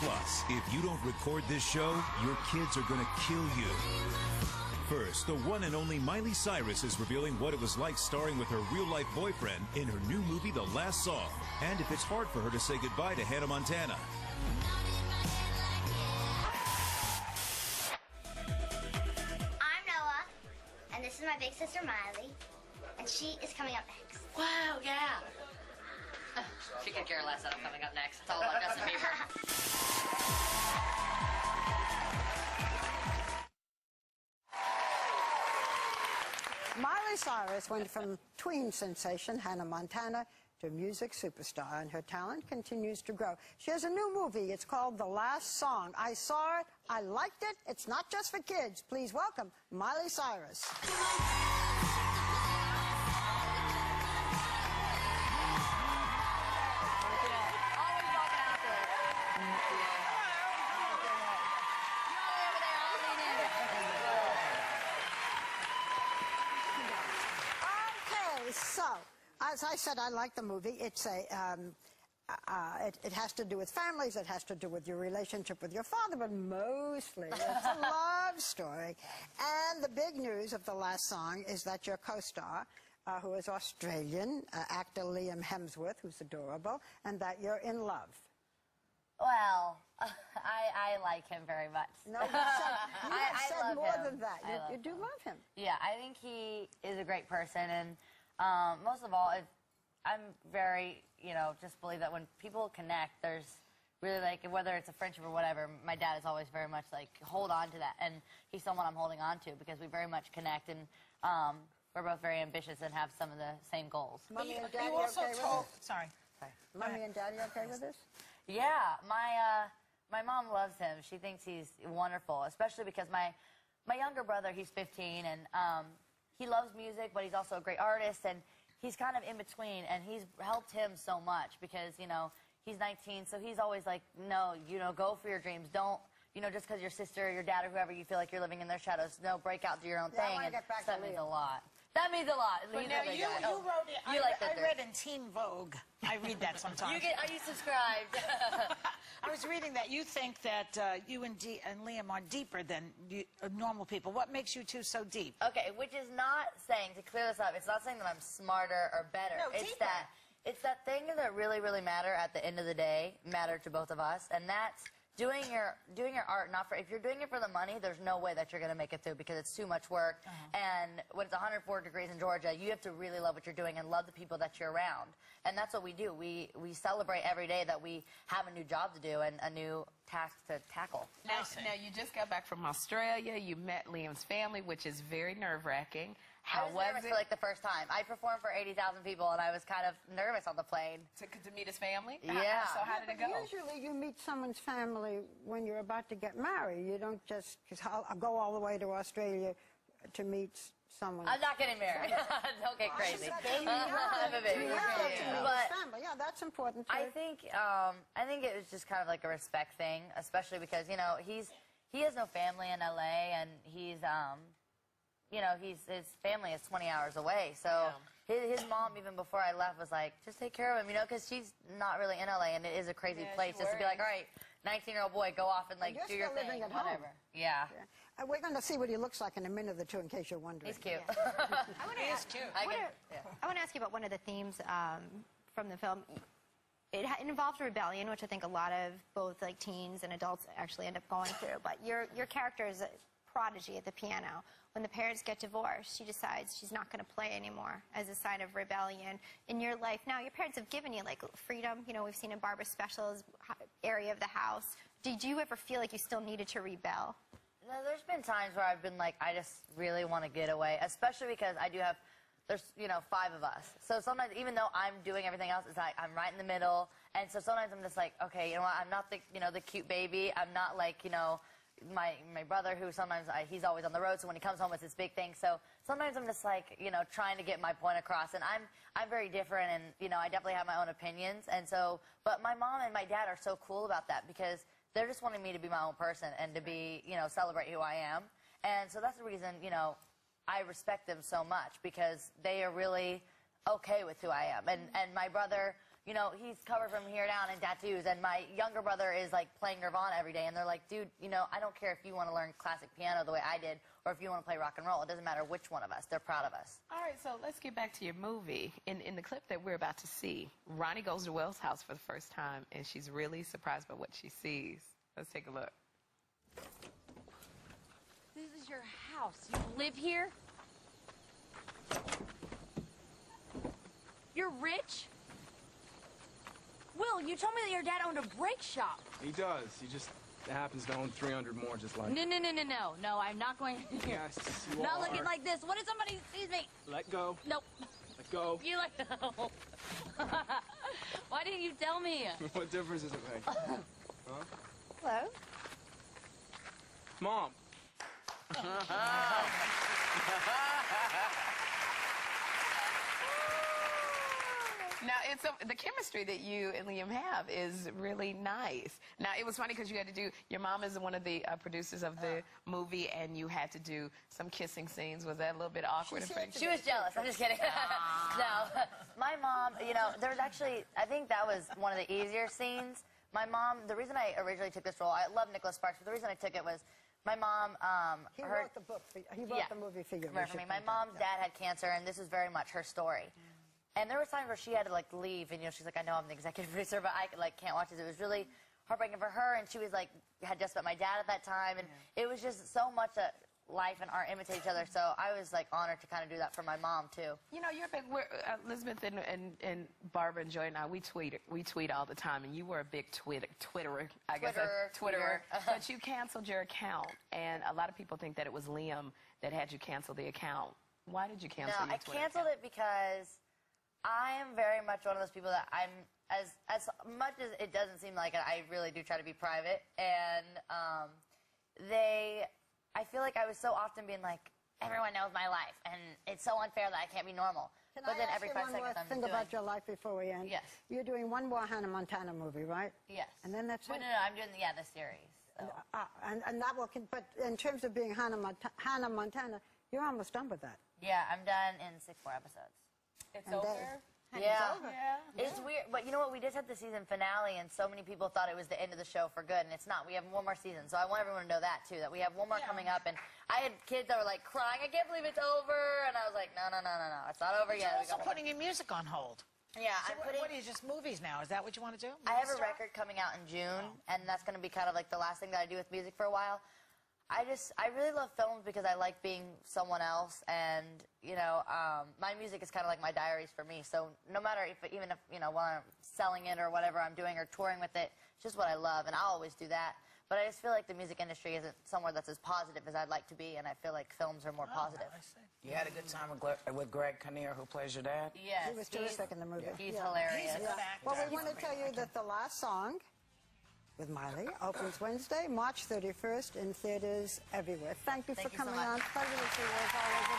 Plus, if you don't record this show, your kids are gonna kill you. First, the one and only Miley Cyrus is revealing what it was like starring with her real-life boyfriend in her new movie, The Last Song, and if it's hard for her to say goodbye to Hannah Montana. I'm Noah, and this is my big sister Miley, and she is coming up next. Wow, yeah. She could care less that I'm coming up next. It's all about Justin Bieber. Miley Cyrus went from tween sensation Hannah Montana to music superstar, and her talent continues to grow. She has a new movie. It's called The Last Song. I saw it. I liked it. It's not just for kids. Please welcome Miley Cyrus. So, as I said, I like the movie. It's it has to do with families. It has to do with your relationship with your father, but mostly it's a love story. And the big news of The Last Song is that your co-star, who is Australian, actor Liam Hemsworth, who's adorable, and that you're in love. Well, I like him very much. No, you said more than that. You do love him. Yeah, I think he is a great person, and most of all, I'm very, just believe that when people connect, there's really, like, whether it's a friendship or whatever, my dad is always very much like, hold on to that, and he's someone I'm holding on to because we very much connect, and we're both very ambitious and have some of the same goals. Mommy and Daddy okay with this? Sorry. Mommy and Daddy okay with this? Yeah, my mom loves him. She thinks he's wonderful, especially because my younger brother, he's 15, and he loves music, but he's also a great artist, and he's kind of in between, and he's helped him so much because, he's 19, so he's always like, no, go for your dreams. Don't, just because your sister or your dad or whoever, you feel like you're living in their shadows, no, break out, do your own thing. I want to get back to that means a lot. That means a lot. But now you wrote it. I read in Teen Vogue. I read that sometimes. Are you subscribed? I was reading that you think that you and Liam are deeper than normal people. What makes you two so deep? Okay, which is not saying, to clear this up, it's not saying that I'm smarter or better. No, it's that thing that really, really matter at the end of the day, matter to both of us, and that's doing your art, not for, if you're doing it for the money, there's no way that you're going to make it through because it's too much work. And when it's 104 degrees in Georgia, you have to really love what you're doing and love the people that you're around. And that's what we do. We celebrate every day that we have a new job to do and a new task to tackle. Now, you just got back from Australia. You met Liam's family, which is very nerve-wracking. I was nervous for like the first time. I performed for 80,000 people, and I was kind of nervous on the plane. To meet his family? Yeah. So how did it go? Usually you meet someone's family when you're about to get married. You don't just I'll go all the way to Australia to meet someone. I'm not getting married. Don't get crazy. I'm a baby. Yeah, that's important too. I think it was just kind of like a respect thing, especially because he has no family in LA, and he's his family is 20 hours away. So his mom, even before I left, was like, just take care of him, because she's not really in LA, and it is a crazy place just to be like, all right, 19-year-old boy, go off and do your thing, living at whatever. Home. Yeah. We're going to see what he looks like in a minute or two, in case you're wondering. He's cute. He is cute. I want to ask you about one of the themes from the film. It involves rebellion, which I think a lot of both teens and adults actually end up going through. But your character is a prodigy at the piano. When the parents get divorced, she decides she's not going to play anymore as a sign of rebellion in your life. Now, your parents have given you freedom. We've seen in Barbara's specials, area of the house. Did you ever feel like you still needed to rebel? No, there's been times where I've been like, I just really want to get away, especially because there's 5 of us. So sometimes, even though I'm doing everything else, it's like I'm right in the middle. And so sometimes I'm just like, okay, what, I'm not the cute baby. I'm not like, my brother, who sometimes he's always on the road, so when he comes home it's this big thing. So sometimes I'm just like, trying to get my point across, and I'm very different, and I definitely have my own opinions, and so, but my mom and my dad are so cool about that because they're just wanting me to be my own person and to be, celebrate who I am, and so that's the reason, I respect them so much because they are really okay with who I am, and my brother, you know, he's covered from here down in tattoos, and my younger brother is like playing Nirvana every day, and they're like, dude, you know, I don't care if you want to learn classic piano the way I did, or if you want to play rock and roll. It doesn't matter which one of us. They're proud of us. All right, so let's get back to your movie. In the clip that we're about to see, Ronnie goes to Will's house for the first time, and she's really surprised by what she sees. Let's take a look. This is your house. You live here? You're rich? Will, you told me that your dad owned a brake shop. He does. He just happens to own 300 more just like No, I'm not going here. Yes, you Not are. looking like this. What if somebody sees me? Let go. Nope. Let go. You let go. Why didn't you tell me? What difference does it make? Huh? Hello? Mom. Now, the chemistry that you and Liam have is really nice. Now, it was funny because you had to do, your mom is one of the producers of the movie, and you had to do some kissing scenes. Was that a little bit awkward? She was jealous. I'm just kidding. No, my mom, you know, there was actually, I think that was one of the easier scenes. My mom, the reason I originally took this role, I love Nicholas Sparks, but the reason I took it was my mom, He wrote the book. He wrote the movie for you. For me. My mom's dad had cancer, and this was very much her story. And there was times where she had to, like, leave, and, you know, she's like, I know I'm the executive producer, but I, like, can't watch this. It was really heartbreaking for her, and she was, like, had just met my dad at that time, and it was just so much that life and art imitate each other, so I was, like, honored to kind of do that for my mom, too. You know, you're big, Elizabeth and Barbara and Joy and I, we tweet all the time, and you were a big Twitterer, I guess. Twitterer. But you canceled your account, and a lot of people think that it was Liam that had you cancel the account. Why did you cancel your Twitter account? I canceled it because I am very much one of those people that I'm, as much as it doesn't seem like it, I really do try to be private. And I feel like I was so often being like, everyone knows my life, and it's so unfair that I can't be normal. Can but I then ask every you 5 one seconds more I'm thing doing. about your life before we end? Yes. You're doing one more Hannah Montana movie, right? Yes. And then that's it? No, I'm doing, the series. So. And that will, but in terms of being Hannah Montana, you're almost done with that. Yeah, I'm done in 6 more episodes. It's over? Yeah. It's weird, but you know what? We just had the season finale, and so many people thought it was the end of the show for good, and it's not. We have one more season, so I want everyone to know that, too, that we have one more coming up, and I had kids that were, like, crying, I can't believe it's over, and I was like, no, it's not over yet. You're also putting your music on hold. Yeah, so I'm putting... What are you, just movies now? Is that what you want to do? I have a record coming out in June, and that's going to be kind of like the last thing that I do with music for a while. I really love films because I like being someone else, and, you know, my music is kind of like my diaries for me, so no matter even if, you know, while I'm selling it or whatever I'm doing or touring with it, it's just what I love, and I'll always do that. But I just feel like the music industry isn't somewhere that's as positive as I'd like to be, and I feel like films are more positive. I see. You had a good time with Greg Kinnear, who plays your dad? Yes. He was terrific in the movie. He's hilarious. He's a good actor. Well, we want to tell you that the last song with Miley opens Wednesday, March 31st in theaters everywhere. Thank you for coming on. Pleasure to see you as always.